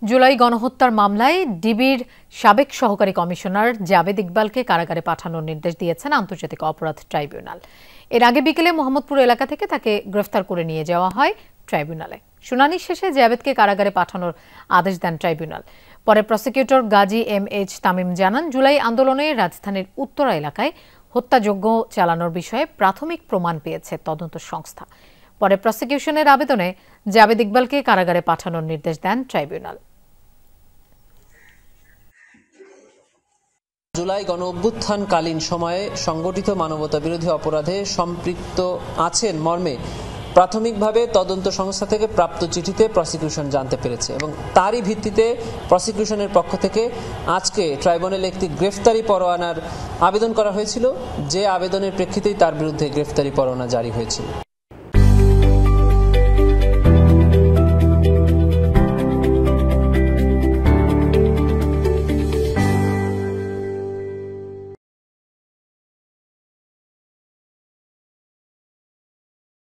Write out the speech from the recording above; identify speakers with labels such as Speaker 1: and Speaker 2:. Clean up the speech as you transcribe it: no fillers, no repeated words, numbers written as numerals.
Speaker 1: জুলাই গণহত্যার মামলায় ডিবির সাবেক সহকারী কমিশনার জাবেদ ইকবালকে কারাগারে পাঠানোর নির্দেশ দিয়েছেন আন্তর্জাতিক অপরাধ ট্রাইব্যুনাল। এর আগে বিকেলে মোহাম্মদপুর এলাকা থেকে তাকে গ্রেফতার করে নিয়ে যাওয়া হয় ট্রাইব্যুনালে। শুনানি শেষে জাবেদকে কারাগারে পাঠানোর আদেশ দেন ট্রাইব্যুনাল। পরে প্রসিকিউটর গাজী এম.এইচ. তামিম জানান, জুলাই আন্দোলনে রাজধানীর উত্তরা এলাকায় হত্যাযজ্ঞ চালানোর বিষয়ে প্রাথমিক প্রমাণ পেয়েছে তদন্ত সংস্থা। পরে প্রসিকিউশনের আবেদনে জাবেদ ইকবালকে কারাগারে পাঠানোর নির্দেশ দেন ট্রাইব্যুনাল।
Speaker 2: জুলাই গণঅভ্যুত্থানকালীন সময়ে সংগঠিত মানবতা বিরোধী অপরাধে সম্পৃক্ত আছেন মর্মে প্রাথমিকভাবে তদন্ত সংস্থা থেকে প্রাপ্ত চিঠিতে প্রসিকিউশন জানতে পেরেছে এবং তারই ভিত্তিতে প্রসিকিউশনের পক্ষ থেকে আজকে ট্রাইব্যুনালে একটি গ্রেফতারি পরোয়ানার আবেদন করা হয়েছিল, যে আবেদনের প্রেক্ষিতেই তার বিরুদ্ধে গ্রেফতারি পরোয়ানা জারি হয়েছিল।